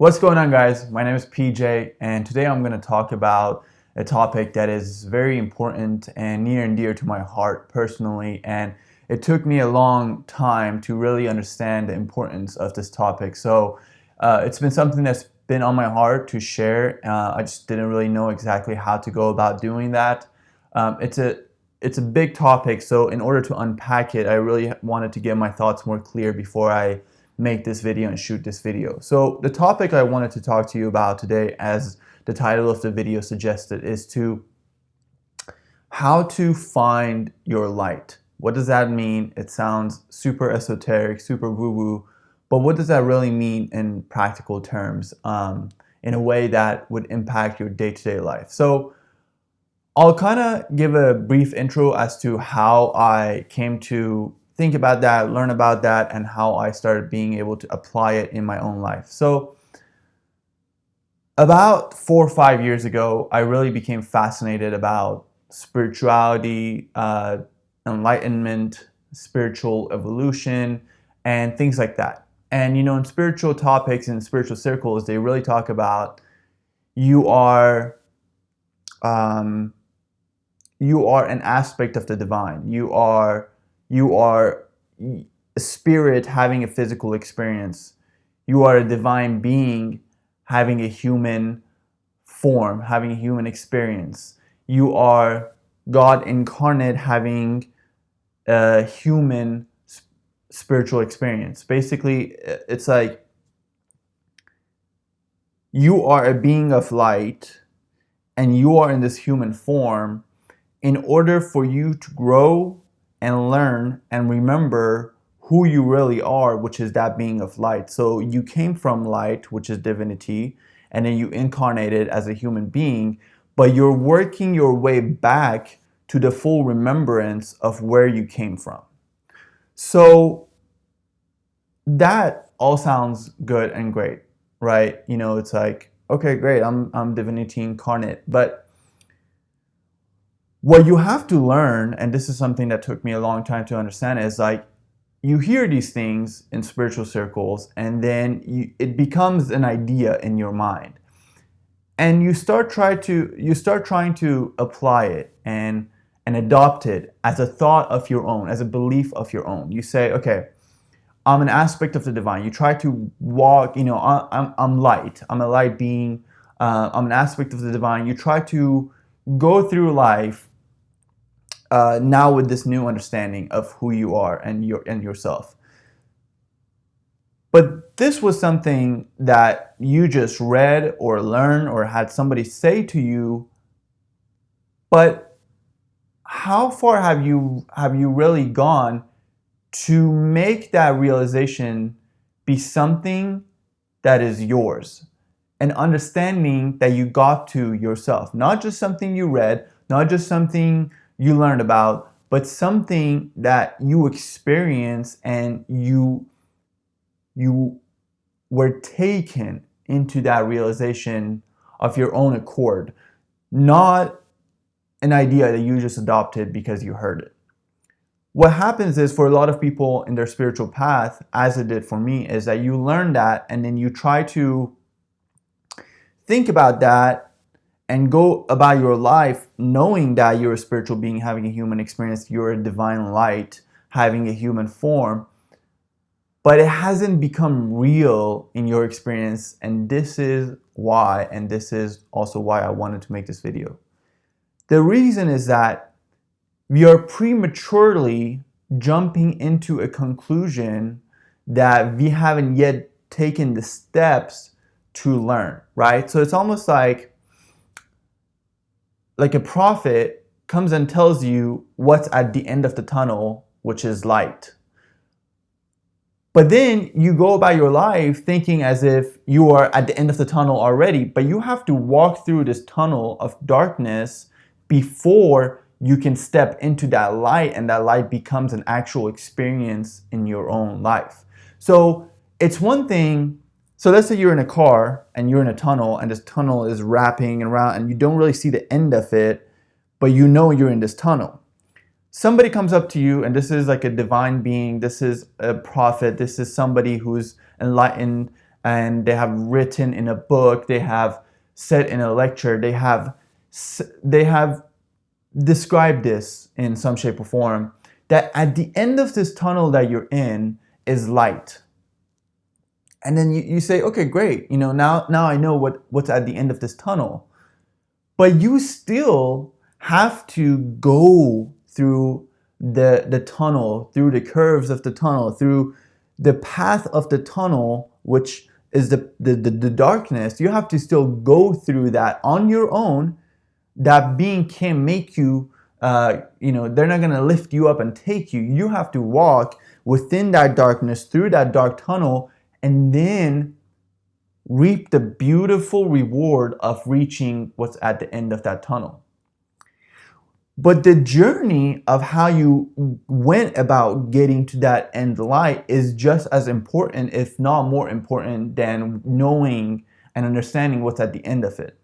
What's going on, guys? My name is PJ, and today I'm going to talk about a topic that is very important and near and dear to my heart personally. And it took me a long time to really understand the importance of this topic. It's been something that's been on my heart to share. I just didn't really know exactly how to go about doing that. It's a big topic, so in order to unpack it, I really wanted to get my thoughts more clear before I make this video and shoot this video. So the topic I wanted to talk to you about today, as the title of the video suggested, is to how to find your light. What does that mean? It sounds super esoteric, super woo-woo, but what does that really mean in practical terms, in a way that would impact your day-to-day life? So I'll kind of give a brief intro as to how I came to think about that, learn about that, and how I started being able to apply it in my own life. So about 4 or 5 years ago, I really became fascinated about spirituality, enlightenment, spiritual evolution, and things like that. And in spiritual topics and spiritual circles, they really talk about you are an aspect of the divine. You are a spirit having a physical experience. You are a divine being having a human form, having a human experience. You are God incarnate having a human spiritual experience. Basically, it's like you are a being of light and you are in this human form. In order for you to grow and learn and remember who you really are, which is that being of light. So you came from light, which is divinity, and then you incarnated as a human being, but you're working your way back to the full remembrance of where you came from. So that all sounds good and great, right? It's like, okay, great, I'm divinity incarnate, but what you have to learn, and this is something that took me a long time to understand, is like you hear these things in spiritual circles and then it becomes an idea in your mind. And you start trying to apply it and adopt it as a thought of your own, as a belief of your own. You say, okay, I'm an aspect of the divine. You try to walk, I'm light. I'm a light being. I'm an aspect of the divine. You try to go through life now with this new understanding of who you are and yourself. But this was something that you just read or learned or had somebody say to you. But how far have you really gone to make that realization be something that is yours? An understanding that you got to yourself, not just something you read, not just something you learned about, but something that you experience and you were taken into that realization of your own accord, not an idea that you just adopted because you heard it. What happens is, for a lot of people in their spiritual path, as it did for me, is that you learn that and then you try to think about that and go about your life knowing that you're a spiritual being having a human experience, you're a divine light having a human form, but it hasn't become real in your experience. And this is why, and this is also why I wanted to make this video. The reason is that we are prematurely jumping into a conclusion that we haven't yet taken the steps to learn, right? So it's almost like a prophet comes and tells you what's at the end of the tunnel, which is light. But then you go about your life thinking as if you are at the end of the tunnel already, but you have to walk through this tunnel of darkness before you can step into that light, and that light becomes an actual experience in your own life. So it's one thing. So let's say you're in a car and you're in a tunnel and this tunnel is wrapping around and you don't really see the end of it, but you know you're in this tunnel. Somebody comes up to you, and this is like a divine being, this is a prophet, this is somebody who's enlightened, and they have written in a book, they have said in a lecture, they have described this in some shape or form, that at the end of this tunnel that you're in is light. And then you say, okay, great, now I know what's at the end of this tunnel. But you still have to go through the tunnel, through the curves of the tunnel, through the path of the tunnel, which is the darkness. You have to still go through that on your own. That being can't make you, they're not going to lift you up and take you. You have to walk within that darkness, through that dark tunnel, and then reap the beautiful reward of reaching what's at the end of that tunnel. But the journey of how you went about getting to that end light is just as important, if not more important, than knowing and understanding what's at the end of it.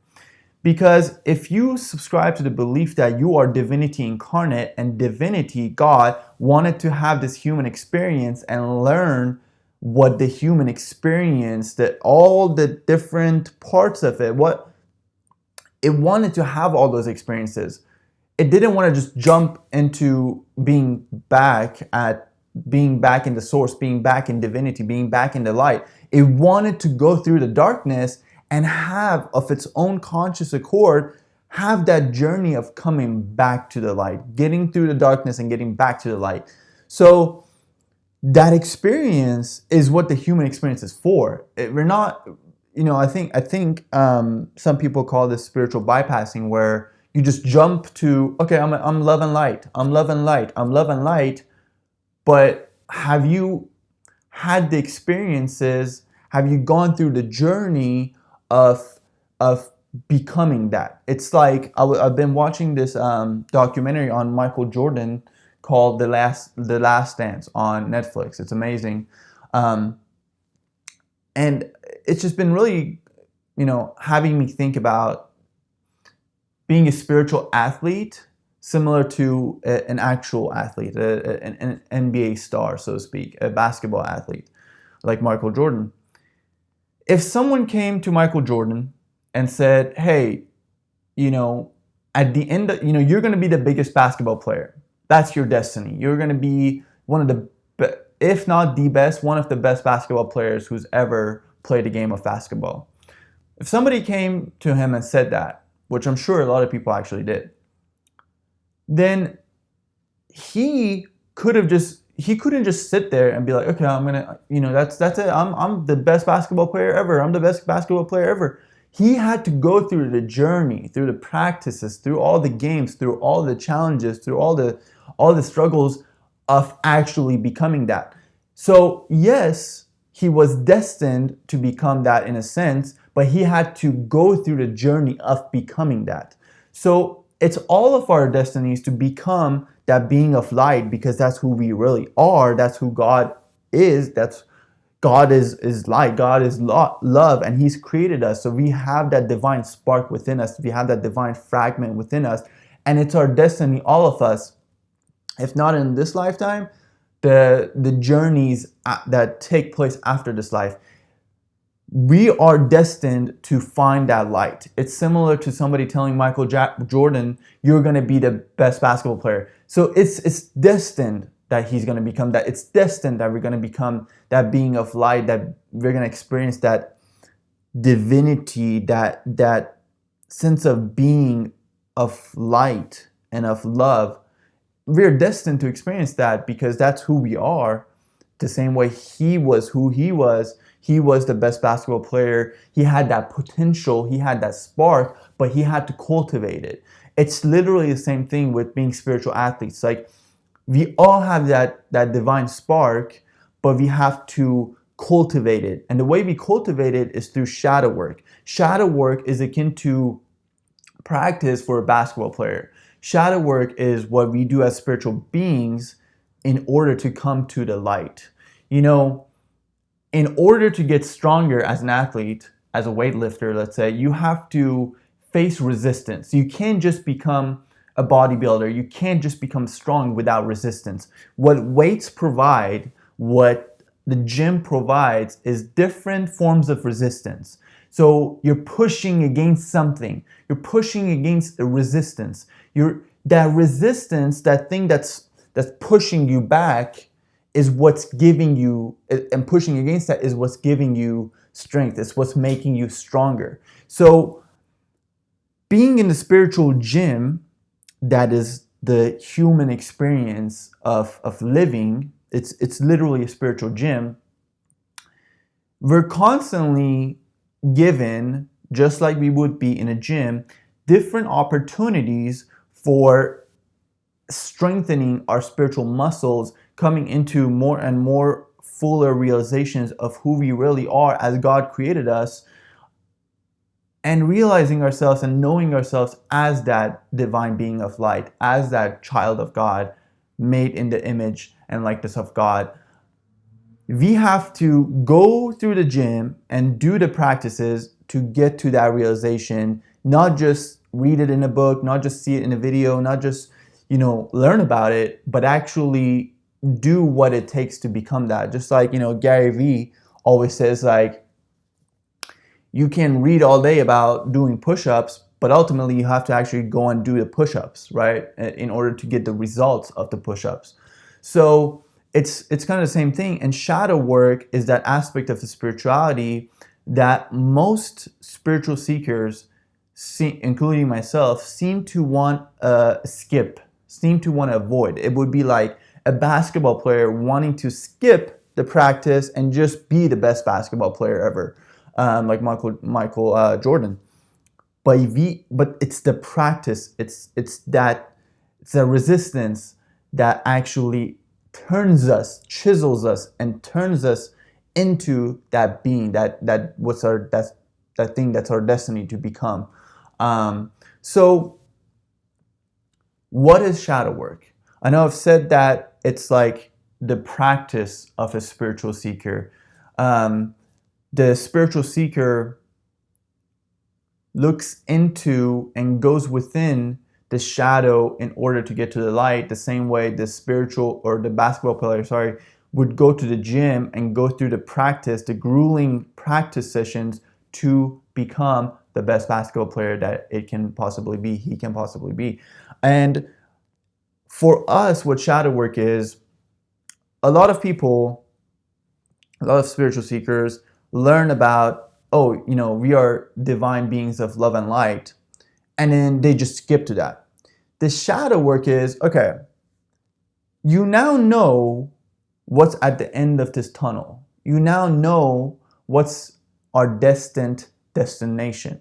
Because if you subscribe to the belief that you are divinity incarnate, and divinity, God, wanted to have this human experience and learn what the human experience, that all the different parts of it, what it wanted to have all those experiences. It didn't want to just jump into being back in the source, being back in divinity, being back in the light. It wanted to go through the darkness and have, of its own conscious accord, have that journey of coming back to the light, getting through the darkness and getting back to the light. So that experience is what the human experience is for. We're not, I think some people call this spiritual bypassing, where you just jump to, okay, I'm love and light, I'm love and light, I'm love and light. But have you had the experiences? Have you gone through the journey of becoming that? It's like I've been watching this documentary on Michael Jordan called The Last Dance on Netflix. It's amazing, and it's just been really, having me think about being a spiritual athlete, similar to an actual athlete, an NBA star, so to speak, a basketball athlete like Michael Jordan. If someone came to Michael Jordan and said, hey, at the end of, you're going to be the biggest basketball player. That's your destiny. You're going to be one of the, if not the best, one of the best basketball players who's ever played a game of basketball. If somebody came to him and said that, which I'm sure a lot of people actually did, then he couldn't just sit there and be like, okay, I'm gonna, that's it. I'm the best basketball player ever. I'm the best basketball player ever. He had to go through the journey, through the practices, through all the games, through all the challenges, through all the struggles of actually becoming that. So yes, he was destined to become that in a sense, but he had to go through the journey of becoming that. So it's all of our destinies to become that being of light, because that's who we really are. That's who God is. God is light. God is love, and He's created us. So we have that divine spark within us. We have that divine fragment within us, and it's our destiny, all of us. If not in this lifetime, the journeys that take place after this life, we are destined to find that light. It's similar to somebody telling Michael Jordan, you're going to be the best basketball player. So it's destined that he's going to become that. It's destined that we're going to become that being of light, that we're going to experience that divinity, that sense of being of light and of love. We're destined to experience that because that's who we are. The same way he was who he was. He was the best basketball player. He had that potential. He had that spark, but he had to cultivate it. It's literally the same thing with being spiritual athletes. Like, we all have that divine spark, but we have to cultivate it. And the way we cultivate it is through shadow work. Shadow work is akin to practice for a basketball player. Shadow work is what we do as spiritual beings in order to come to the light. In order to get stronger as an athlete, as a weightlifter, let's say, you have to face resistance. You can't just become a bodybuilder. You can't just become strong without resistance. What weights provide, what the gym provides is different forms of resistance. So you're pushing against something. You're pushing against a resistance. That resistance, that thing that's pushing you back, is what's giving you, and pushing against that is what's giving you strength. It's what's making you stronger. So being in the spiritual gym, that is the human experience of living. It's literally a spiritual gym. We're constantly given, just like we would be in a gym, different opportunities for strengthening our spiritual muscles, coming into more and more fuller realizations of who we really are as God created us, and realizing ourselves and knowing ourselves as that divine being of light, as that child of God, made in the image and likeness of God. We have to go through the gym and do the practices to get to that realization, not just read it in a book, not just see it in a video, not just, learn about it, but actually do what it takes to become that. Just like, Gary Vee always says, like, you can read all day about doing push-ups, but ultimately you have to actually go and do the push-ups, right? In order to get the results of the push-ups. So it's kind of the same thing. And shadow work is that aspect of the spirituality that most spiritual seekers, including myself, seem to want to skip, seem to want to avoid. It would be like a basketball player wanting to skip the practice and just be the best basketball player ever, like Michael Jordan. But it's the practice. It's a resistance that actually turns us, chisels us, and turns us into that being, that thing that's our destiny to become. So what is shadow work? I know I've said that it's like the practice of a spiritual seeker. The spiritual seeker looks into and goes within the shadow in order to get to the light, the same way the basketball player, would go to the gym and go through the grueling practice sessions to become the best basketball player that he can possibly be. And for us, what shadow work is, a lot of spiritual seekers learn about, we are divine beings of love and light, and then they just skip to that. The shadow work is, okay, you now know what's at the end of this tunnel. You now know what's our destination.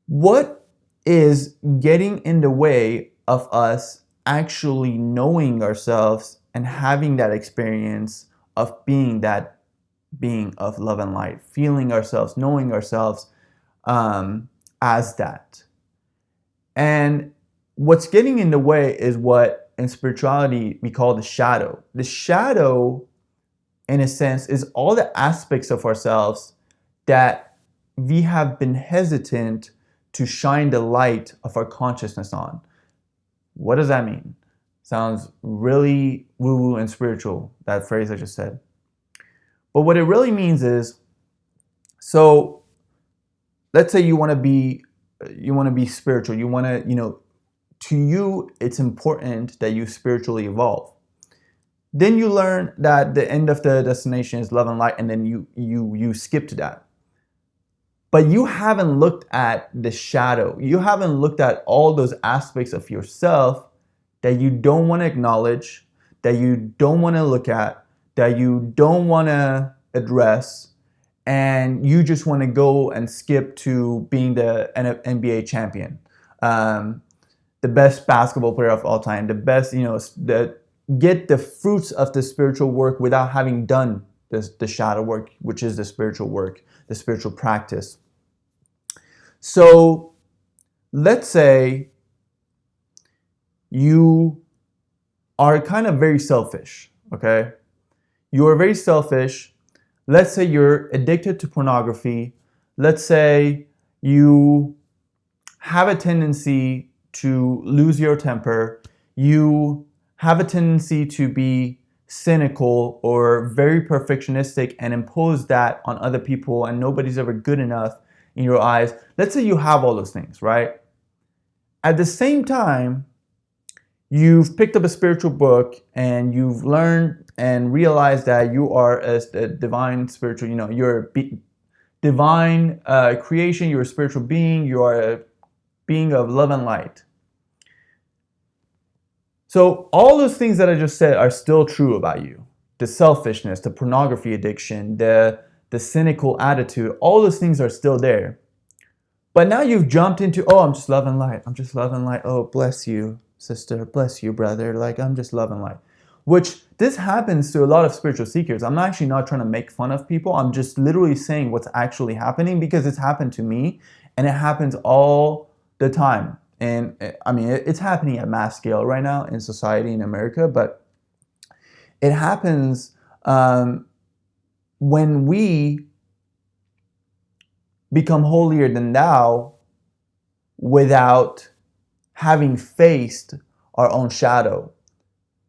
What is getting in the way of us actually knowing ourselves and having that experience of being that being of love and light, feeling ourselves, knowing ourselves as that? And what's getting in the way is what in spirituality we call the shadow. The shadow, in a sense, is all the aspects of ourselves that we have been hesitant to shine the light of our consciousness on. What does that mean? Sounds really woo-woo and spiritual, that phrase I just said. But what it really means is, so let's say you want to be spiritual. You want to, to you, it's important that you spiritually evolve. Then you learn that the end of the destination is love and light, and then you skip to that. But you haven't looked at the shadow. You haven't looked at all those aspects of yourself that you don't want to acknowledge, that you don't want to look at, that you don't want to address, and you just want to go and skip to being the NBA champion, the best basketball player of all time, the best, get the fruits of the spiritual work without having done the shadow work, which is the spiritual work, the spiritual practice. So let's say you are kind of very selfish, okay? You are very selfish. Let's say you're addicted to pornography. Let's say you have a tendency to lose your temper. You have a tendency to be cynical or very perfectionistic and impose that on other people and nobody's ever good enough in your eyes. Let's say you have all those things, right? At the same time, you've picked up a spiritual book and you've learned and realized that you are a divine spiritual, you're a divine creation, you're a spiritual being, you are a being of love and light. So all those things that I just said are still true about you. The selfishness, the pornography addiction, the cynical attitude, all those things are still there. But now you've jumped into, oh, I'm just love and light. I'm just love and light. Oh, bless you, sister. Bless you, brother. Like, I'm just love and light. Which this happens to a lot of spiritual seekers. I'm actually not trying to make fun of people. I'm just literally saying what's actually happening because it's happened to me and it happens all the time. And I mean, it's happening at mass scale right now in society in America, but it happens when we become holier than thou without having faced our own shadow.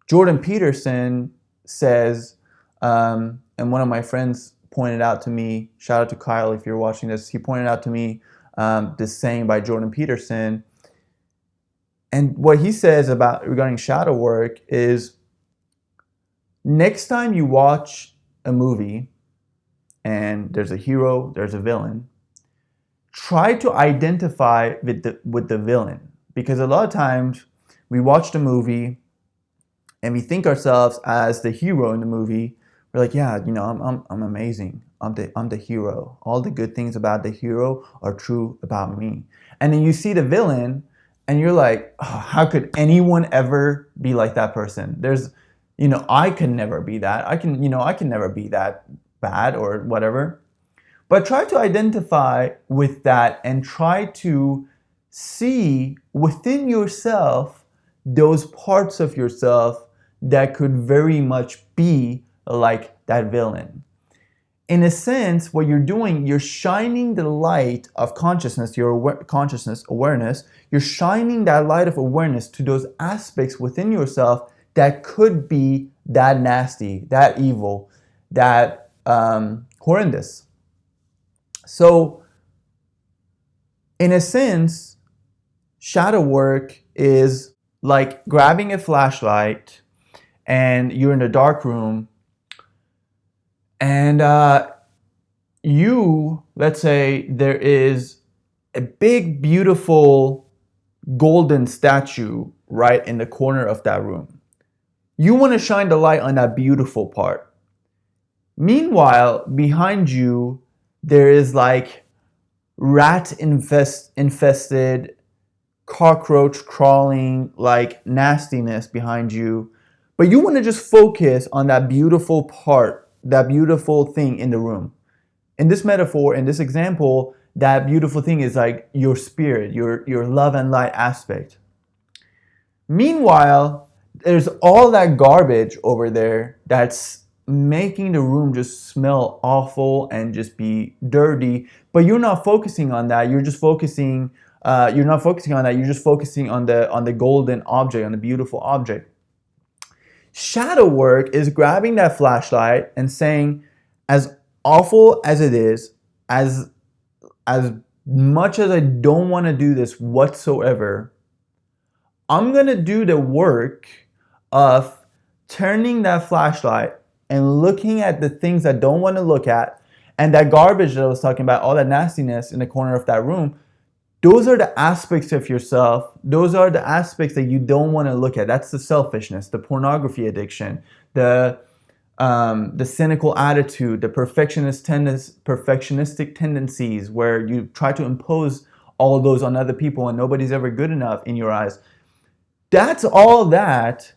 Jordan Peterson says, and one of my friends pointed out to me, shout out to Kyle if you're watching this, he pointed out to me this saying by Jordan Peterson. And what he says about regarding shadow work is, next time you watch a movie and there's a hero, there's a villain, try to identify with the villain. Because a lot of times we watch the movie and we think ourselves as the hero in the movie. We're like, yeah, I'm amazing. I'm the hero. All the good things about the hero are true about me. And then you see the villain and you're like, oh, how could anyone ever be like that person? I can never be that. I can never be that bad or whatever. But try to identify with that and try to see within yourself those parts of yourself that could very much be like that villain. In a sense, what you're doing, you're shining the light of consciousness, your consciousness, awareness, you're shining that light of awareness to those aspects within yourself that could be that nasty, that evil, that horrendous. So, in a sense, shadow work is like grabbing a flashlight and you're in a dark room and let's say there is a big, beautiful golden statue right in the corner of that room. You want to shine the light on that beautiful part. Meanwhile, behind you, there is like rat infested, cockroach crawling, like nastiness behind you. But you want to just focus on that beautiful part, that beautiful thing in the room. In this metaphor, in this example, that beautiful thing is like your spirit, your love and light aspect. Meanwhile, there's all that garbage over there that's making the room just smell awful and just be dirty, but you're not focusing on that. You're just focusing. You're not focusing on that. You're just focusing on the golden object, on the beautiful object. Shadow work is grabbing that flashlight and saying, as awful as it is, as much as I don't want to do this whatsoever, I'm gonna do the work of turning that flashlight and looking at the things I don't want to look at, and that garbage that I was talking about, all that nastiness in the corner of that room, those are the aspects of yourself. Those are the aspects that you don't want to look at. That's the selfishness, the pornography addiction, the cynical attitude, the perfectionistic tendencies where you try to impose all those on other people and nobody's ever good enough in your eyes. That's all that.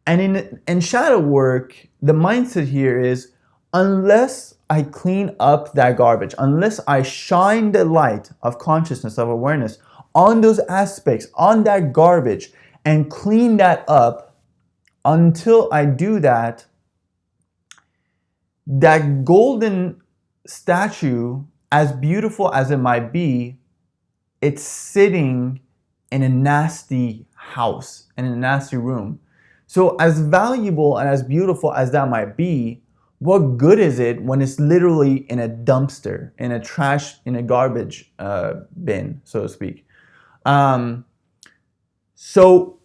And in shadow work, the mindset here is, unless I clean up that garbage, unless I shine the light of consciousness, of awareness on those aspects, on that garbage, and clean that up, until I do that, that golden statue, as beautiful as it might be, it's sitting in a nasty house, in a nasty room. So as valuable and as beautiful as that might be, what good is it when it's literally in a dumpster, in a trash, in a garbage bin, so to speak? Um, so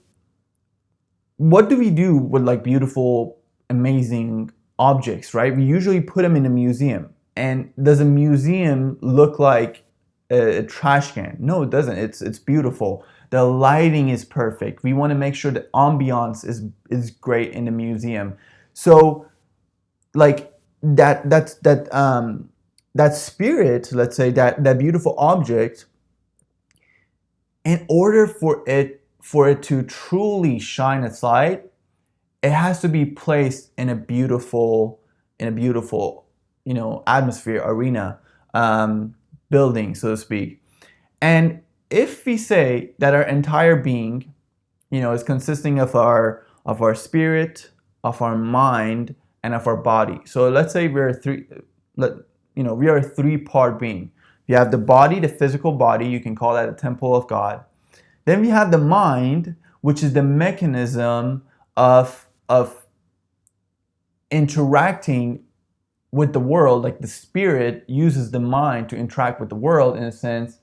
what do we do with like beautiful, amazing objects, right? We usually put them in a museum. And does a museum look like a trash can? No, it doesn't. It's beautiful. The lighting is perfect. We want to make sure the ambiance is great in the museum. So like that spirit, let's say that beautiful object, in order for it to truly shine its light, it has to be placed in a beautiful atmosphere, arena, building, so to speak. And if we say that our entire being, is consisting of our spirit, of our mind, and of our body. So let's say we are a three-part being. You have the body, the physical body. You can call that a temple of God. Then we have the mind, which is the mechanism of interacting with the world. Like the spirit uses the mind to interact with the world in a sense.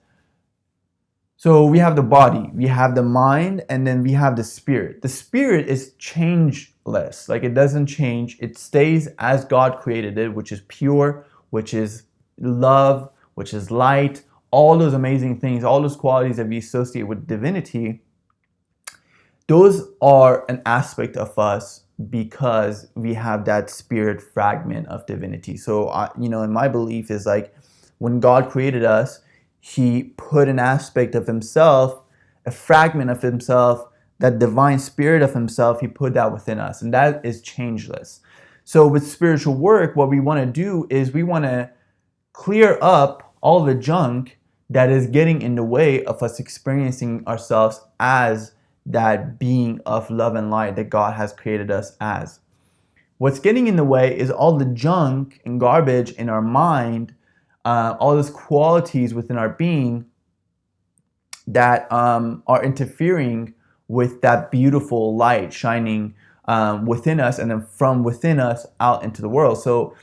So we have the body, we have the mind, and then we have the spirit. The spirit is changeless. Like it doesn't change. It stays as God created it, which is pure, which is love, which is light, all those amazing things, all those qualities that we associate with divinity. Those are an aspect of us because we have that spirit fragment of divinity. So, in my belief is like when God created us, He put an aspect of Himself, a fragment of Himself, that divine spirit of Himself, He put that within us, and that is changeless. So with spiritual work, what we want to do is we want to clear up all the junk that is getting in the way of us experiencing ourselves as that being of love and light that God has created us as. What's getting in the way is all the junk and garbage in our mind, all those qualities within our being that are interfering with that beautiful light shining within us and then from within us out into the world. So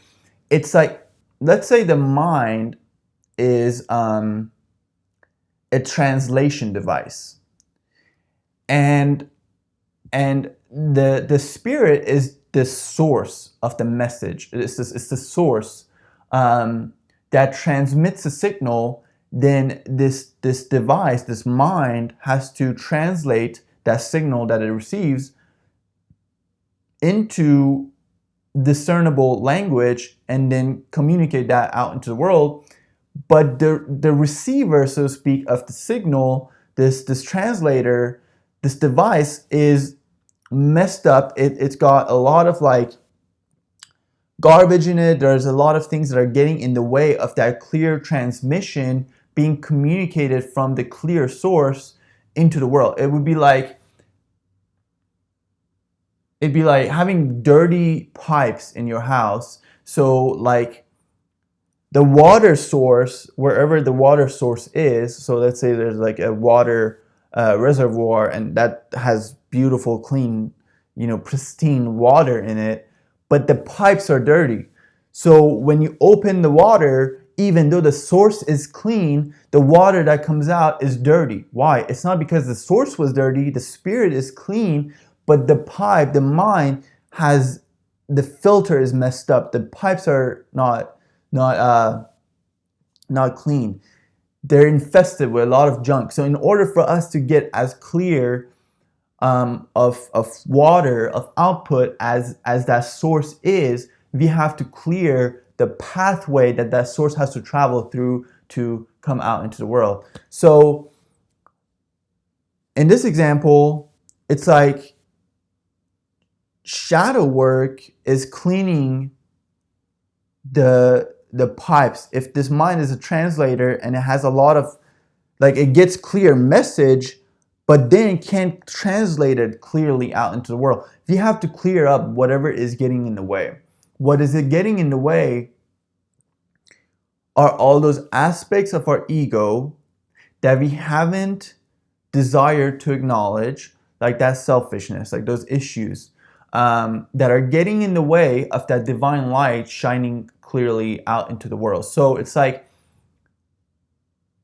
it's like, let's say the mind is a translation device, and the spirit is the source of the message. It's the source that transmits a signal. Then this device, this mind, has to translate that signal that it receives into discernible language and then communicate that out into the world. But the receiver, so to speak, of the signal, this translator, this device is messed up. It's got a lot of like garbage in it. There's a lot of things that are getting in the way of that clear transmission being communicated from the clear source into the world. It'd be like having dirty pipes in your house. So like the water source, wherever the water source is, so let's say there's like a water reservoir and that has beautiful, clean, pristine water in it, but the pipes are dirty. So when you open the water, even though the source is clean, the water that comes out is dirty. Why? It's not because the source was dirty, the spirit is clean, but the pipe, the mind has, the filter is messed up. The pipes are not clean. They're infested with a lot of junk. So in order for us to get as clear of water, of output as that source is, we have to clear the pathway that source has to travel through to come out into the world. So in this example, it's like shadow work is cleaning the pipes. If this mind is a translator and it has a lot of, like, it gets clear message, but then it can't translate it clearly out into the world. You have to clear up whatever is getting in the way. What is it getting in the way are all those aspects of our ego that we haven't desired to acknowledge, like that selfishness, like those issues that are getting in the way of that divine light shining clearly out into the world. So it's like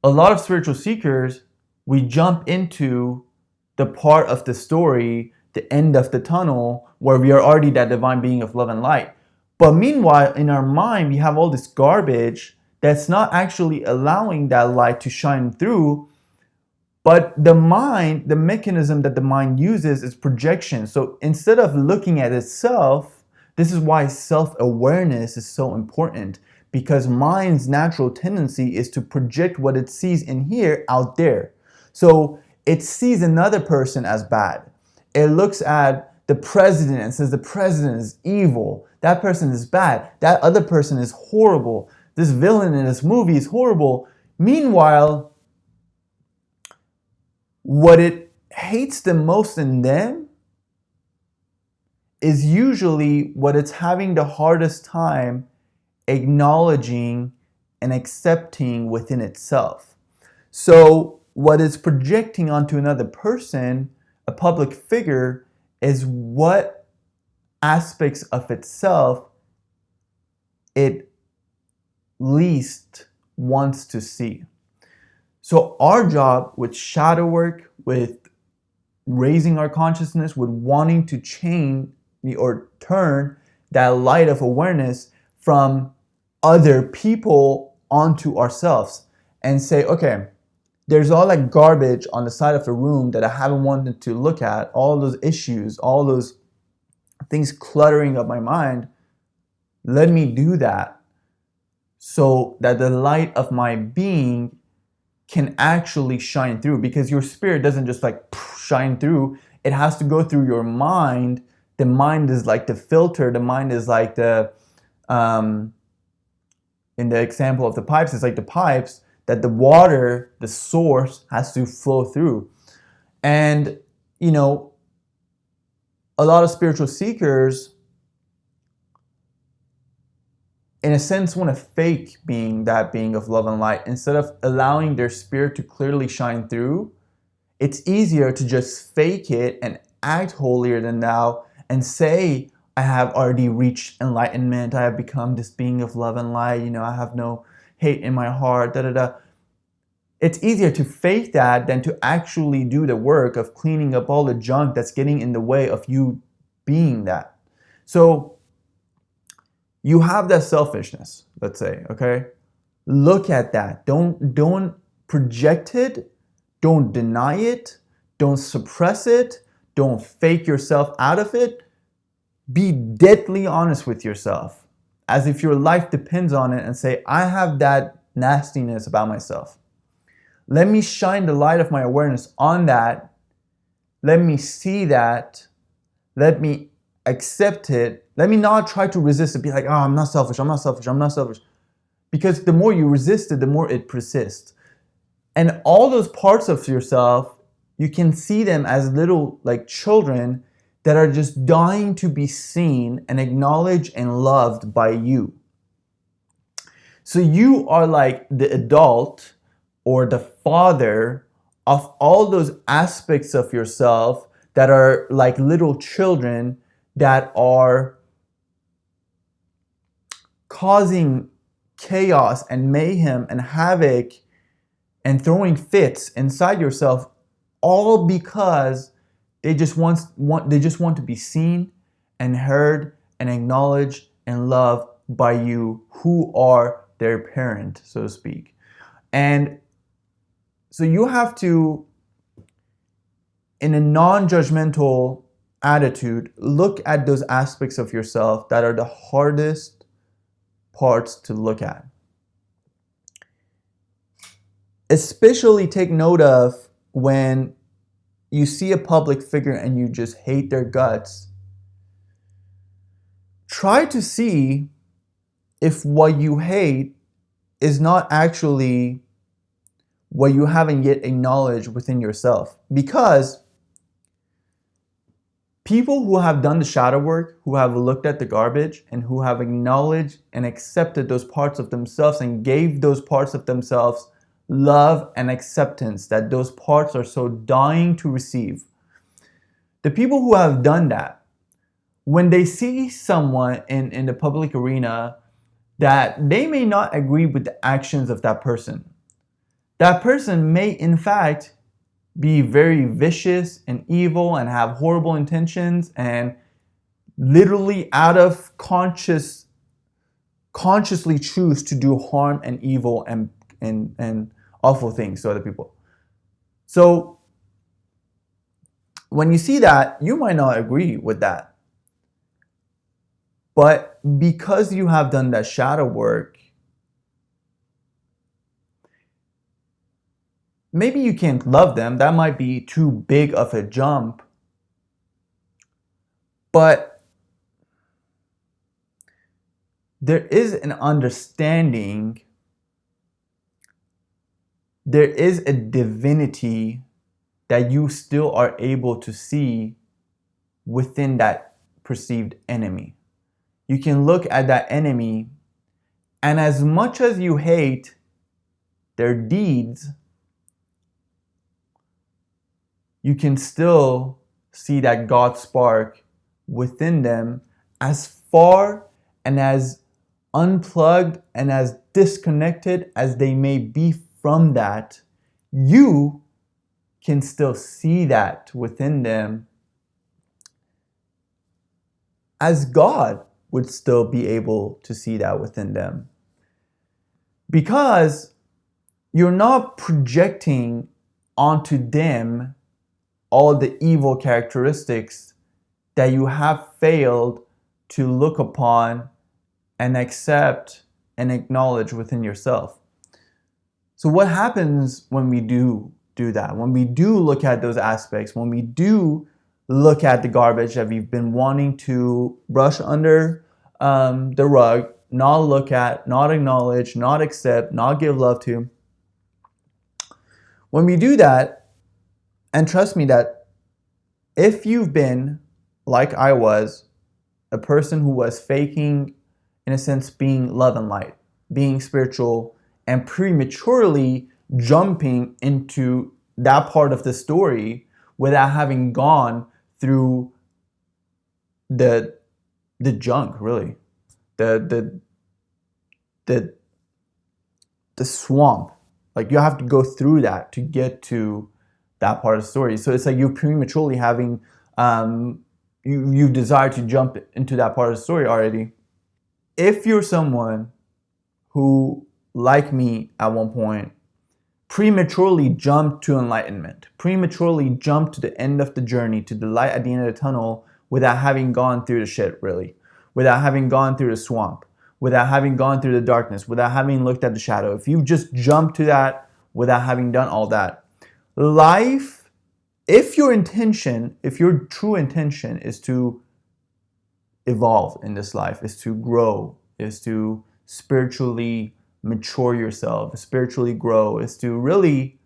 a lot of spiritual seekers, we jump into the part of the story, the end of the tunnel, where we are already that divine being of love and light. But meanwhile, in our mind, we have all this garbage that's not actually allowing that light to shine through. But the mind, the mechanism that the mind uses is projection. So instead of looking at itself, this is why self-awareness is so important, because mind's natural tendency is to project what it sees in here out there. So it sees another person as bad. It looks at the president and says the president is evil. That person is bad. That other person is horrible. This villain in this movie is horrible. Meanwhile, what it hates the most in them is usually what it's having the hardest time acknowledging and accepting within itself. So what it's projecting onto another person, a public figure, is what aspects of itself it least wants to see. So our job with shadow work, with raising our consciousness, with wanting to change or turn that light of awareness from other people onto ourselves and say, okay, there's all that garbage on the side of the room that I haven't wanted to look at, all those issues, all those things cluttering up my mind. Let me do that so that the light of my being can actually shine through, because your spirit doesn't just like shine through. It has to go through your mind. The mind is like the filter. The mind is like the, in the example of the pipes, it's like the pipes that the water, the source, has to flow through. And, you know, a lot of spiritual seekers, in a sense, want to fake being that being of love and light. Instead of allowing their spirit to clearly shine through, it's easier to just fake it and act holier than thou and say, I have already reached enlightenment. I have become this being of love and light. You know, I have no hate in my heart, da da da. It's easier to fake that than to actually do the work of cleaning up all the junk that's getting in the way of you being that. So you have that selfishness, let's say, okay? Look at that. Don't project it. Don't deny it. Don't suppress it. Don't fake yourself out of it. Be deadly honest with yourself, as if your life depends on it, and say, I have that nastiness about myself. Let me shine the light of my awareness on that. Let me see that. Let me accept it. Let me not try to resist it. Be like, oh, I'm not selfish. I'm not selfish. I'm not selfish. Because the more you resist it, the more it persists. And all those parts of yourself, you can see them as little like children that are just dying to be seen and acknowledged and loved by you. So you are like the adult or the father of all those aspects of yourself that are like little children that are causing chaos and mayhem and havoc and throwing fits inside yourself, all because they just want to be seen and heard and acknowledged and loved by you, who are their parent, so to speak. And so you have to, in a non-judgmental attitude, look at those aspects of yourself that are the hardest parts to look at. Especially take note of when you see a public figure and you just hate their guts. Try to see if what you hate is not actually what you haven't yet acknowledged within yourself. Because people who have done the shadow work, who have looked at the garbage, and who have acknowledged and accepted those parts of themselves and gave those parts of themselves love and acceptance that those parts are so dying to receive, The people who have done that, when they see someone in the public arena that they may not agree with the actions of that person may in fact be very vicious and evil and have horrible intentions and literally out of consciously choose to do harm and evil and awful things to other people. So when you see that, you might not agree with that. But because you have done that shadow work, maybe you can't love them. That might be too big of a jump. But there is an understanding, there is a divinity that you still are able to see within that perceived enemy. You can look at that enemy, and as much as you hate their deeds, you can still see that God spark within them, as far and as unplugged and as disconnected as they may be from that. You can still see that within them, as God would still be able to see that within them. Because you're not projecting onto them all the evil characteristics that you have failed to look upon and accept and acknowledge within yourself. So what happens when we do that? When we do look at those aspects, when we do look at the garbage that we've been wanting to brush under the rug, not look at, not acknowledge, not accept, not give love to. When we do that, and trust me that if you've been, like I was, a person who was faking, in a sense, being love and light, being spiritual, and prematurely jumping into that part of the story without having gone through the junk, really, the swamp. Like, you have to go through that to get to that part of the story. So it's like you're prematurely having you desire to jump into that part of the story already. If you're someone who, like me at one point, prematurely jumped to enlightenment, prematurely jumped to the end of the journey, to the light at the end of the tunnel, without having gone through the shit, really, without having gone through the swamp, without having gone through the darkness, without having looked at the shadow, if you just jump to that without having done all that, life, if your true intention is to evolve in this life, is to grow, is to spiritually mature yourself, spiritually grow, is to really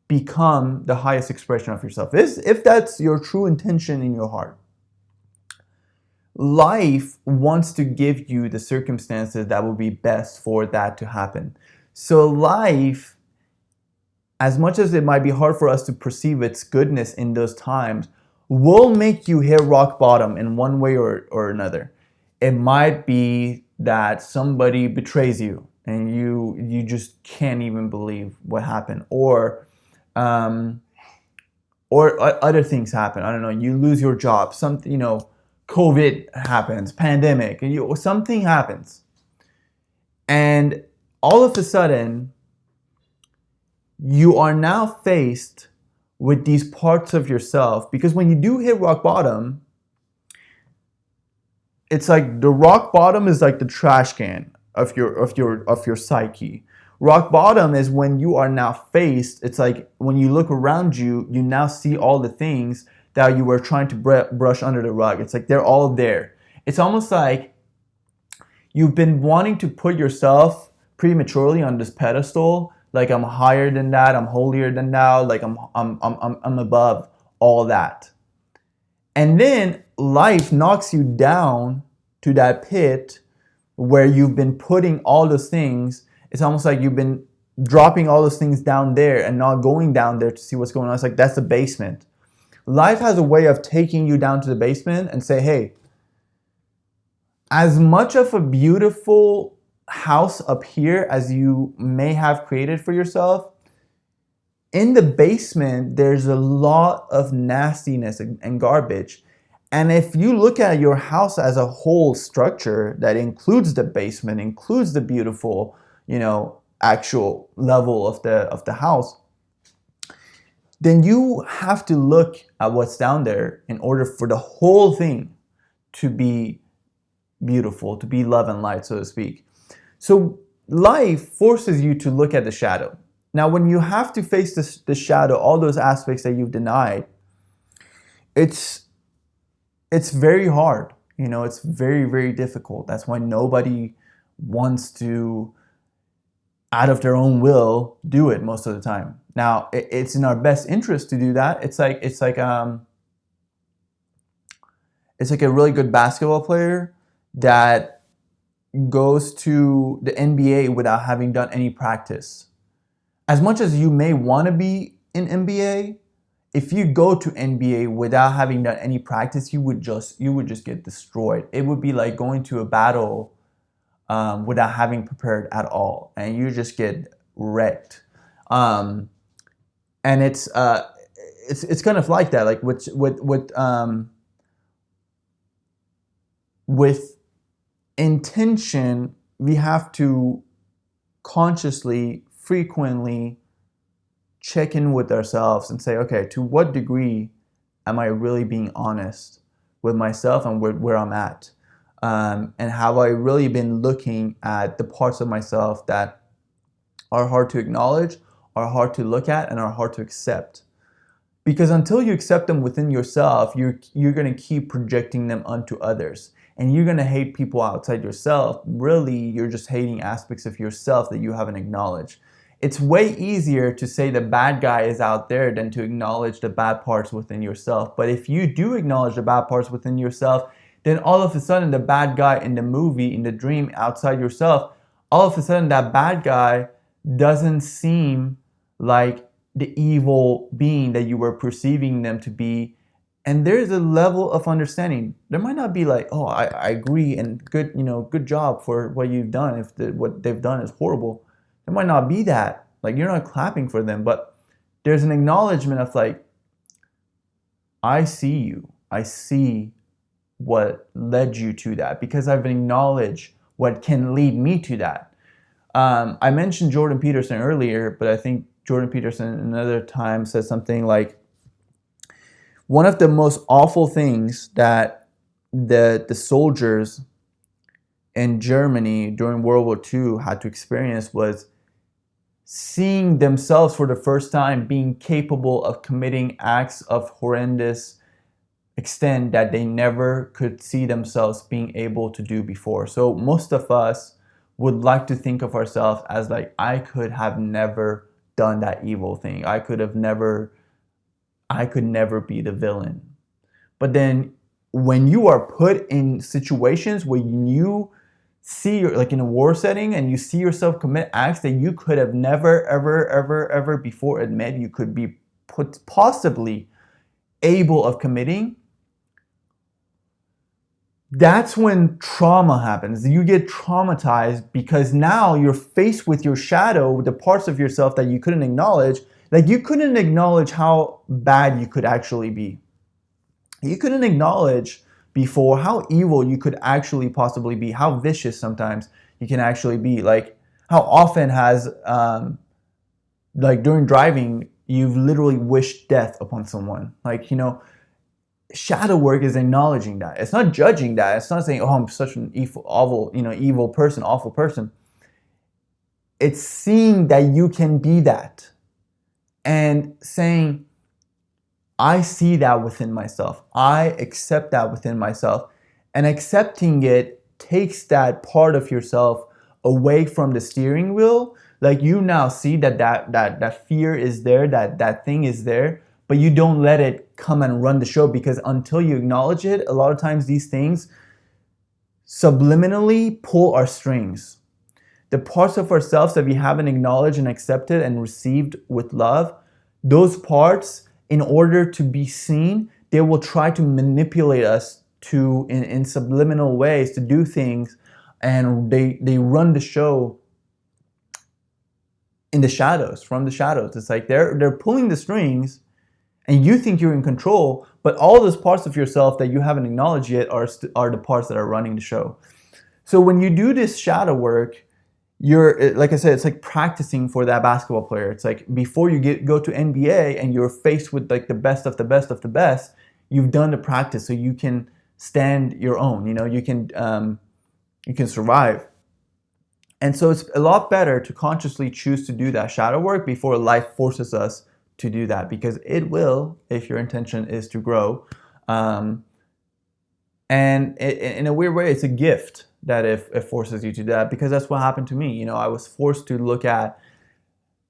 become the highest expression of yourself, if that's your true intention in your heart, life wants to give you the circumstances that will be best for that to happen. So life, as much as it might be hard for us to perceive its goodness in those times, will make you hit rock bottom in one way or another. It might be that somebody betrays you and you just can't even believe what happened, or other things happen. I don't know, you lose your job, something, COVID happens, pandemic, and something happens, and all of a sudden you are now faced with these parts of yourself. Because when you do hit rock bottom, it's like the rock bottom is like the trash can of your psyche. Rock bottom is when you are now faced. It's like when you look around you, you now see all the things that you were trying to brush under the rug. It's like they're all there. It's almost like you've been wanting to put yourself prematurely on this pedestal, like I'm higher than that, I'm holier than thou, like I'm above all that. And then life knocks you down to that pit where you've been putting all those things. It's almost like you've been dropping all those things down there and not going down there to see what's going on. It's like that's the basement. Life has a way of taking you down to the basement and say, hey, as much of a beautiful house up here as you may have created for yourself, in the basement, there's a lot of nastiness and garbage. And if you look at your house as a whole structure that includes the basement, includes the beautiful, actual level of the house, then you have to look at what's down there in order for the whole thing to be beautiful, to be love and light, so to speak. So life forces you to look at the shadow. Now, when you have to face the shadow, all those aspects that you've denied, it's very hard. It's very, very difficult. That's why nobody wants to, out of their own will, do it most of the time. Now, it's in our best interest to do that. It's like a really good basketball player that goes to the NBA without having done any practice. As much as you may want to be in NBA, if you go to NBA without having done any practice, you would just get destroyed. It would be like going to a battle without having prepared at all, and you just get wrecked. And it's kind of like that. Like with intention, we have to consciously, frequently check in with ourselves and say, okay, to what degree am I really being honest with myself and where I'm at? And have I really been looking at the parts of myself that are hard to acknowledge, are hard to look at, and are hard to accept? Because until you accept them within yourself, you're going to keep projecting them onto others. And you're going to hate people outside yourself. Really, you're just hating aspects of yourself that you haven't acknowledged. It's way easier to say the bad guy is out there than to acknowledge the bad parts within yourself. But if you do acknowledge the bad parts within yourself, then all of a sudden the bad guy in the movie, in the dream outside yourself, all of a sudden that bad guy doesn't seem like the evil being that you were perceiving them to be. And there's a level of understanding. There might not be like, oh, I agree and good job for what you've done if what they've done is horrible. There might not be that. Like, you're not clapping for them, but there's an acknowledgement of like, I see you. I see what led you to that because I've acknowledged what can lead me to that. I mentioned Jordan Peterson earlier, but I think Jordan Peterson another time said something like, one of the most awful things that the soldiers in Germany during World War II had to experience was seeing themselves for the first time being capable of committing acts of horrendous extent that they never could see themselves being able to do before. So most of us would like to think of ourselves as like, I could have never done that evil thing. I could never be the villain. But then when you are put in situations where you see, like in a war setting, and you see yourself commit acts that you could have never, ever before admit you could be possibly able of committing, that's when trauma happens. You get traumatized because now you're faced with your shadow, the parts of yourself that you couldn't acknowledge. Like, you couldn't acknowledge how bad you could actually be. You couldn't acknowledge before how evil you could actually possibly be, how vicious sometimes you can actually be. Like, how often has, like during driving, you've literally wished death upon someone. Like, shadow work is acknowledging that. It's not judging that. It's not saying, oh, I'm such an evil person, awful person. It's seeing that you can be that and saying, I see that within myself. I accept that within myself. And accepting it takes that part of yourself away from the steering wheel. Like, you now see that fear is there, that thing is there, but you don't let it come and run the show, because until you acknowledge it, a lot of times these things subliminally pull our strings. The parts of ourselves that we haven't acknowledged and accepted and received with love, those parts in order to be seen, they will try to manipulate us to in subliminal ways to do things, and they run the show in the shadows, from the shadows. It's like they're pulling the strings, and you think you're in control, but all those parts of yourself that you haven't acknowledged yet are the parts that are running the show. So when you do this shadow work, you're, like I said, it's like practicing for that basketball player. It's like before you go to NBA and you're faced with like the best of the best of the best, you've done the practice so you can stand your own. You can survive. And so it's a lot better to consciously choose to do that shadow work before life forces us to do that, because it will, if your intention is to grow. And in a weird way, it's a gift that if it forces you to do that, because that's what happened to me. I was forced to look at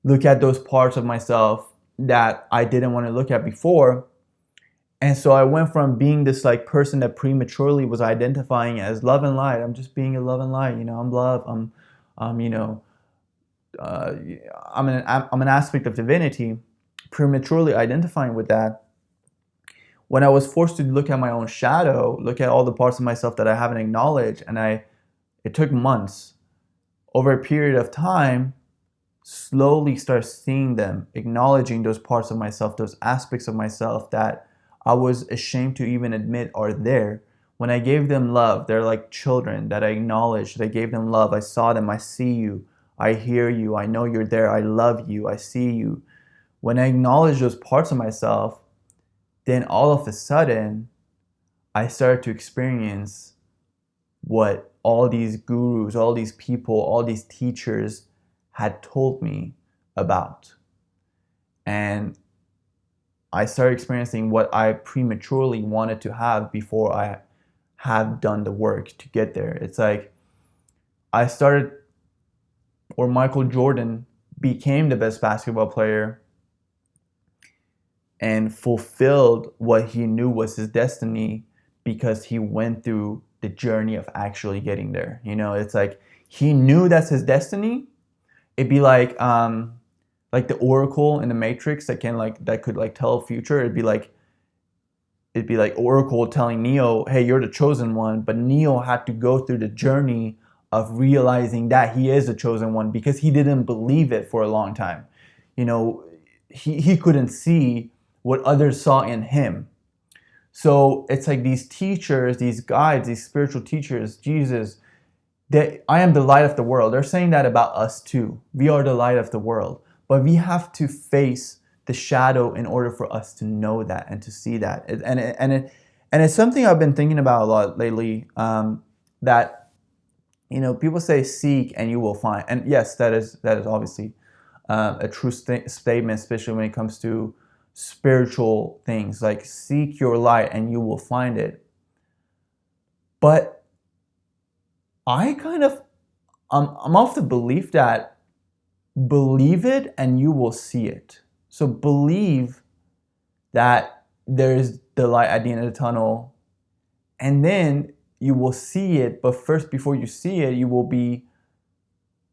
those parts of myself that I didn't want to look at before. And so I went from being this like person that prematurely was identifying as love and light. I'm just being a love and light. I'm love. I'm an aspect of divinity, prematurely identifying with that. When I was forced to look at my own shadow, look at all the parts of myself that I haven't acknowledged, and it took months, over a period of time, slowly start seeing them, acknowledging those parts of myself, those aspects of myself that I was ashamed to even admit are there. When I gave them love, they're like children that I acknowledged. I gave them love. I saw them. I see you. I hear you. I know you're there. I love you. I see you. When I acknowledge those parts of myself, then all of a sudden, I started to experience what all these gurus, all these people, all these teachers had told me about. And I started experiencing what I prematurely wanted to have before I have done the work to get there. It's like Michael Jordan became the best basketball player and fulfilled what he knew was his destiny because he went through the journey of actually getting there. It's like he knew that's his destiny. It'd be like the Oracle in the Matrix that could tell the future. It'd be like Oracle telling Neo, "Hey, you're the chosen one," but Neo had to go through the journey of realizing that he is the chosen one because he didn't believe it for a long time. He couldn't see what others saw in him. So it's like these teachers, these guides, these spiritual teachers, Jesus, I am the light of the world. They're saying that about us too. We are the light of the world. But we have to face the shadow in order for us to know that and to see that. And it's something I've been thinking about a lot lately, that people say seek and you will find. And yes, that is obviously a true statement, especially when it comes to spiritual things, like seek your light and you will find it. But I'm of the belief that believe it and you will see it. So believe that there's the light at the end of the tunnel, and then you will see it. But first, before you see it, you will be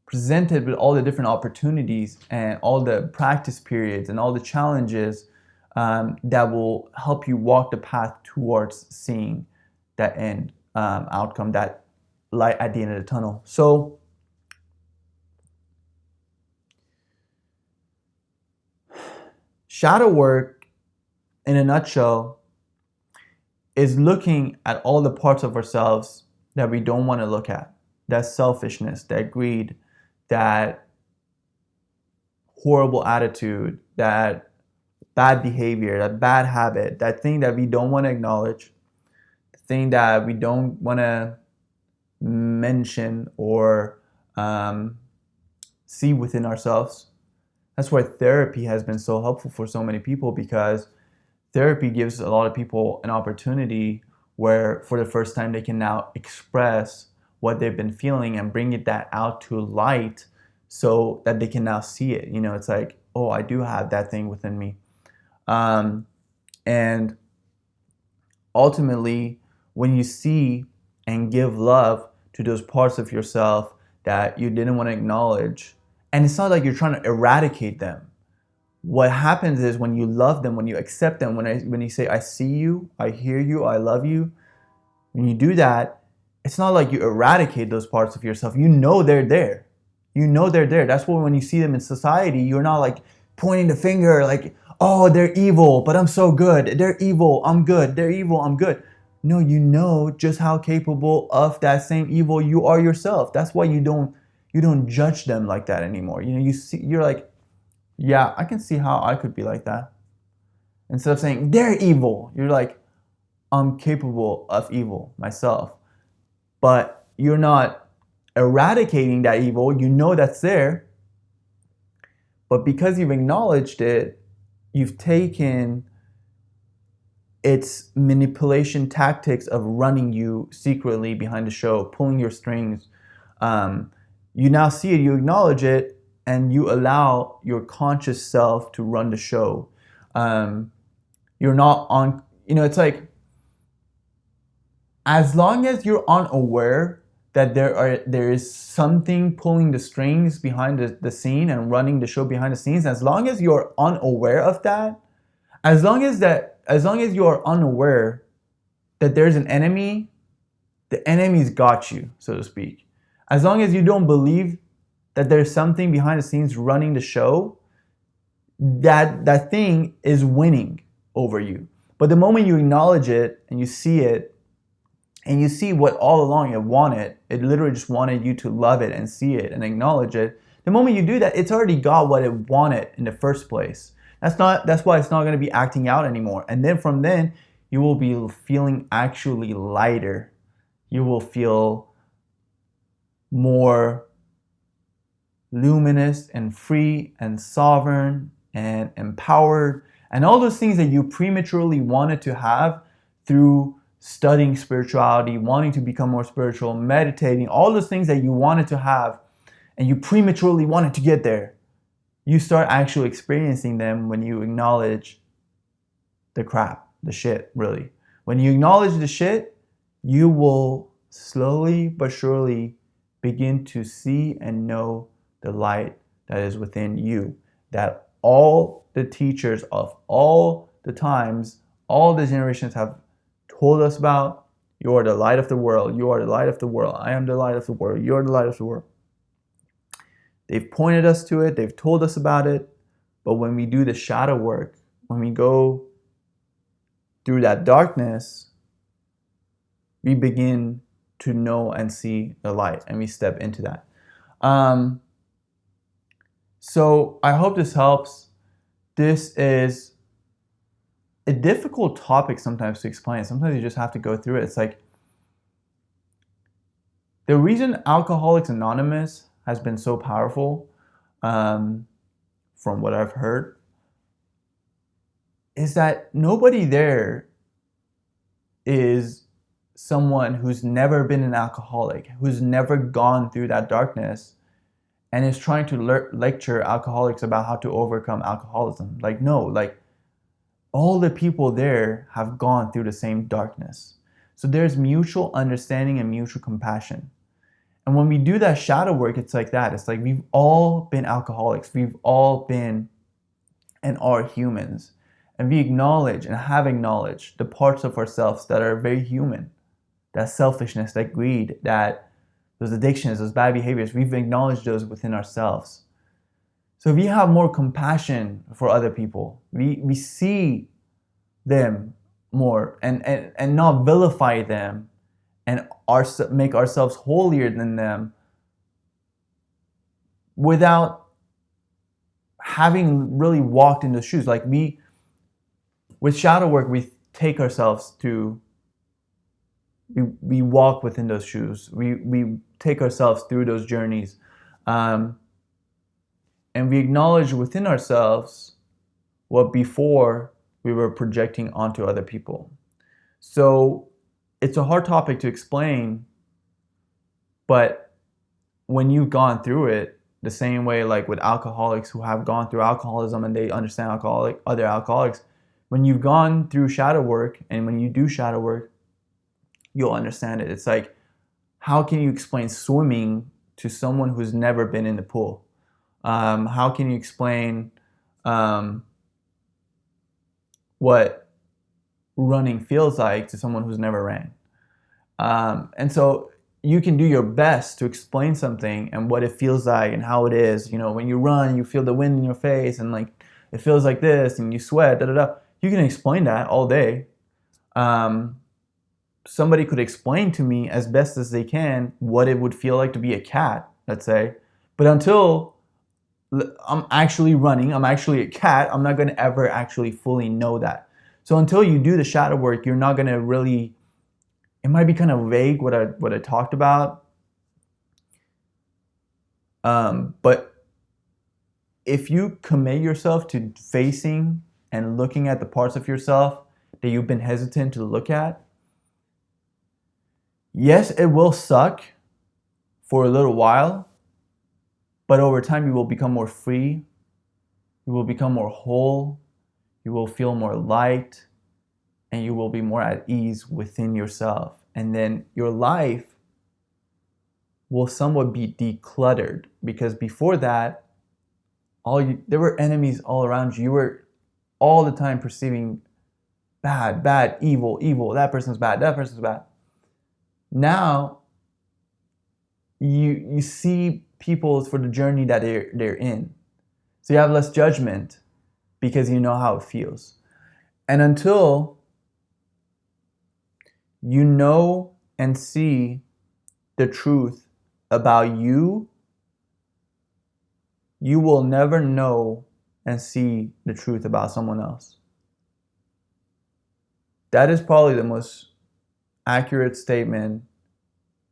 presented with all the different opportunities and all the practice periods and all the challenges that will help you walk the path towards seeing that end outcome, that light at the end of the tunnel. So shadow work, in a nutshell, is looking at all the parts of ourselves that we don't want to look at. That selfishness, that greed, that horrible attitude, that bad behavior, that bad habit, that thing that we don't want to acknowledge, the thing that we don't want to mention or see within ourselves. That's why therapy has been so helpful for so many people, because therapy gives a lot of people an opportunity where for the first time they can now express what they've been feeling and bring that out to light so that they can now see it. It's like, oh, I do have that thing within me. And ultimately, when you see and give love to those parts of yourself that you didn't want to acknowledge, and it's not like you're trying to eradicate them, what happens is when you love them, when you accept them, when you say, I see you, I hear you, I love you, when you do that, it's not like you eradicate those parts of yourself. You know they're there. You know they're there. That's why when you see them in society, you're not like pointing the finger like, oh, they're evil, but I'm so good. They're evil, I'm good. They're evil, I'm good. No, you know just how capable of that same evil you are yourself. That's why you don't judge them like that anymore. You know, you're like, yeah, I can see how I could be like that. Instead of saying they're evil, you're like, I'm capable of evil myself. But you're not eradicating that evil. You know that's there. But because you've acknowledged it, you've taken its manipulation tactics of running you secretly behind the show, pulling your strings. Um, you now see it, you acknowledge it, and you allow your conscious self to run the show. You're not on, it's like, as long as you're unaware that there is something pulling the strings behind the scene and running the show behind the scenes, as long as you're unaware of that, as long as you're unaware that there's an enemy, the enemy's got you, so to speak. As long as you don't believe that there's something behind the scenes running the show, that thing is winning over you. But the moment you acknowledge it and you see it, and you see what all along it wanted, it literally just wanted you to love it and see it and acknowledge it. The moment you do that, it's already got what it wanted in the first place. That's why it's not going to be acting out anymore. And then from then, you will be feeling actually lighter. You will feel more luminous and free and sovereign and empowered, and all those things that you prematurely wanted to have through studying spirituality, wanting to become more spiritual, meditating, all those things that you wanted to have and you prematurely wanted to get there, you start actually experiencing them when you acknowledge the crap, the shit, really. When you acknowledge the shit, you will slowly but surely begin to see and know the light that is within you, that all the teachers of all the times, all the generations have told us about. You are the light of the world. You are the light of the world. I am the light of the world. You are the light of the world. They've pointed us to it. They've told us about it. But when we do the shadow work, when we go through that darkness, we begin to know and see the light, and we step into that. So I hope this helps. This is a difficult topic sometimes to explain. Sometimes you just have to go through it. It's like, the reason Alcoholics Anonymous has been so powerful, from what I've heard, is that nobody there is someone who's never been an alcoholic, who's never gone through that darkness, and is trying to lecture alcoholics about how to overcome alcoholism. Like, no, like, all the people there have gone through the same darkness. So there's mutual understanding and mutual compassion. And when we do that shadow work, it's like that. It's like we've all been alcoholics. We've all been and are humans. And we acknowledge and have acknowledged the parts of ourselves that are very human. That selfishness, that greed, those addictions, those bad behaviors, we've acknowledged those within ourselves. So if we have more compassion for other people, we see them more and not vilify them and make ourselves holier than them without having really walked in those shoes. Like, with shadow work, we take ourselves to, we walk within those shoes. We take ourselves through those journeys. And we acknowledge within ourselves what before we were projecting onto other people. So it's a hard topic to explain, but when you've gone through it, the same way like with alcoholics who have gone through alcoholism and they understand other alcoholics, when you've gone through shadow work and when you do shadow work, you'll understand it. It's like, how can you explain swimming to someone who's never been in the pool? How can you explain um, what running feels like to someone who's never ran. And so you can do your best to explain something and what it feels like and how it is. You know, when you run, you feel the wind in your face and like it feels like this and you sweat, da da da. You can explain that all day. Somebody could explain to me as best as they can what it would feel like to be a cat, let's say. But until I'm actually running, I'm actually a cat, I'm not going to ever actually fully know that. So until you do the shadow work, you're not going to really, it might be kind of vague what I talked about. But if you commit yourself to facing and looking at the parts of yourself that you've been hesitant to look at, yes, it will suck for a little while, but over time you will become more free, you will become more whole, you will feel more light, and you will be more at ease within yourself. And then your life will somewhat be decluttered, because before that, there were enemies all around you. You were all the time perceiving bad, bad, evil, evil. That person's bad, that person's bad. Now you see people for the journey that they're in. So you have less judgment because you know how it feels. And until you know and see the truth about you, you will never know and see the truth about someone else. That is probably the most accurate statement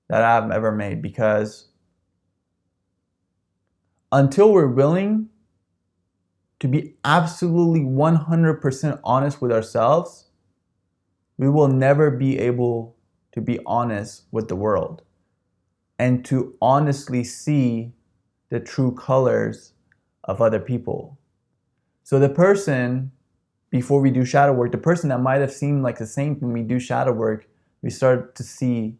that I've ever made, because until we're willing to be absolutely 100% honest with ourselves, we will never be able to be honest with the world and to honestly see the true colors of other people. So the person, before we do shadow work, the person that might have seemed like the same when we do shadow work, we start to see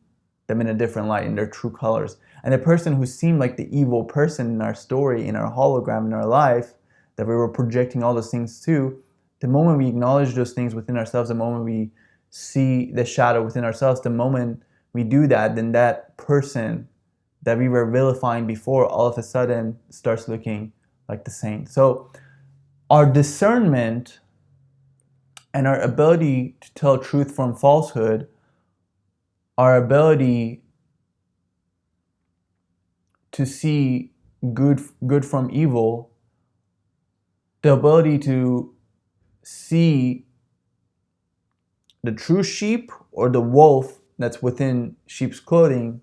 them in a different light, in their true colors. And the person who seemed like the evil person in our story, in our hologram, in our life, that we were projecting all those things to, the moment we acknowledge those things within ourselves, the moment we see the shadow within ourselves, the moment we do that, then that person that we were vilifying before all of a sudden starts looking like the saint. So our discernment and our ability to tell truth from falsehood, our ability to see good from evil, the ability to see the true sheep or the wolf that's within sheep's clothing,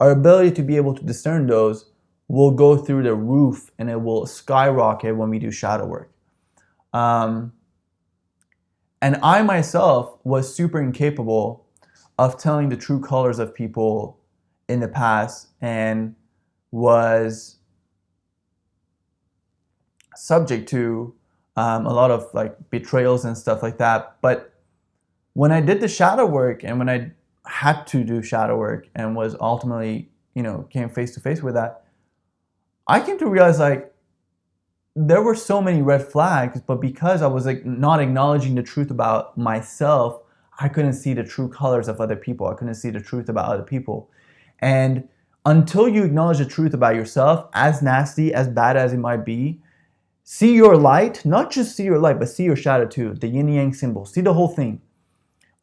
our ability to be able to discern those will go through the roof, and it will skyrocket when we do shadow work. And I myself was super incapable of telling the true colors of people in the past, and was subject to a lot of like betrayals and stuff like that. But when I did the shadow work, and when I had to do shadow work and was ultimately, came face to face with that, I came to realize like there were so many red flags, but because I was like not acknowledging the truth about myself, I couldn't see the true colors of other people. I couldn't see the truth about other people. And until you acknowledge the truth about yourself, as nasty, as bad as it might be, see your light, not just see your light, but see your shadow too, the yin yang symbol, see the whole thing.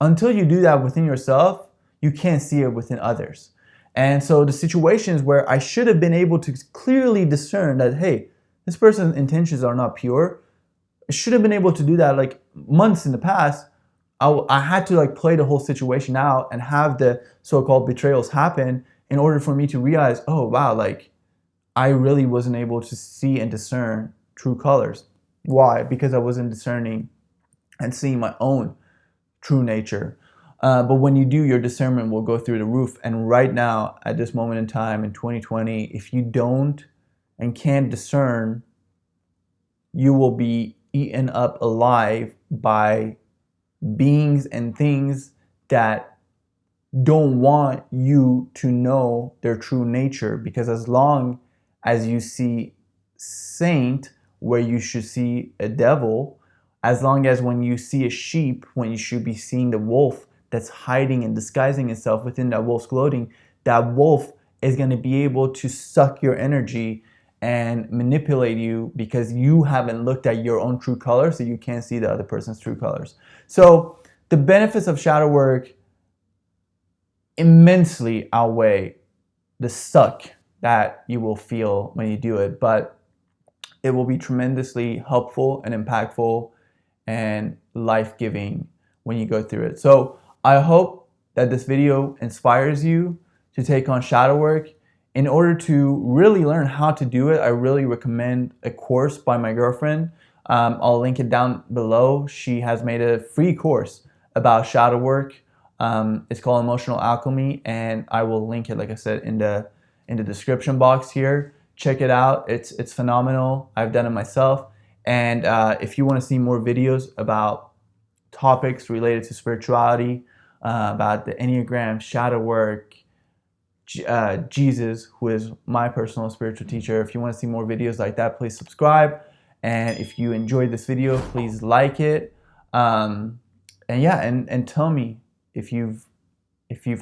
Until you do that within yourself, you can't see it within others. And so the situations where I should have been able to clearly discern that, hey, this person's intentions are not pure, I should have been able to do that like months in the past. I had to like play the whole situation out and have the so-called betrayals happen in order for me to realize, oh wow, like I really wasn't able to see and discern true colors. Why? Because I wasn't discerning and seeing my own true nature. But when you do, your discernment will go through the roof. And right now, at this moment in time, in 2020, if you don't and can't discern, you will be eaten up alive by beings and things that don't want you to know their true nature. Because as long as you see saint where you should see a devil, as long as when you see a sheep, when you should be seeing the wolf that's hiding and disguising itself within that wolf's clothing, that wolf is going to be able to suck your energy and manipulate you because you haven't looked at your own true colors, so you can't see the other person's true colors. So the benefits of shadow work immensely outweigh the suck that you will feel when you do it, but it will be tremendously helpful and impactful and life-giving when you go through it. So I hope that this video inspires you to take on shadow work. In order to really learn how to do it, I really recommend a course by my girlfriend. I'll link it down below. She has made a free course about shadow work. It's called Emotional Alchemy, and I will link it, like I said, in the description box here. Check it out. It's phenomenal. I've done it myself. And if you want to see more videos about topics related to spirituality, about the Enneagram, shadow work, Jesus, who is my personal spiritual teacher, if you want to see more videos like that, please subscribe. And if you enjoyed this video, please like it. And yeah, and tell me if you've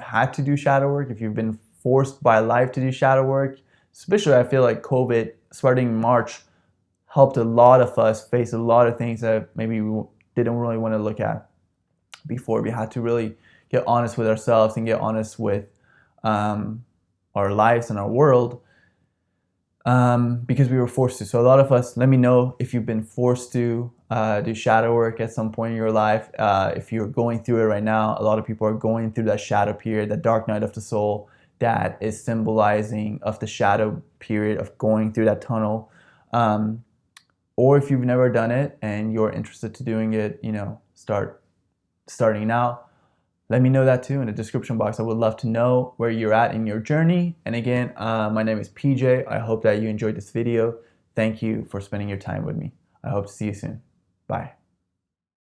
had to do shadow work, if you've been forced by life to do shadow work. Especially, I feel like COVID starting in March helped a lot of us face a lot of things that maybe we didn't really want to look at before. We had to really get honest with ourselves and get honest with our lives and our world because we were forced to. So a lot of us, let me know if you've been forced to do shadow work at some point in your life. If you're going through it right now, a lot of people are going through that shadow period, that dark night of the soul that is symbolizing of the shadow period of going through that tunnel. Or if you've never done it and you're interested to doing it, starting now, let me know that too in the description box. I would love to know where you're at in your journey. And again, my name is PJ. I hope that you enjoyed this video. Thank you for spending your time with me. I hope to see you soon. Bye.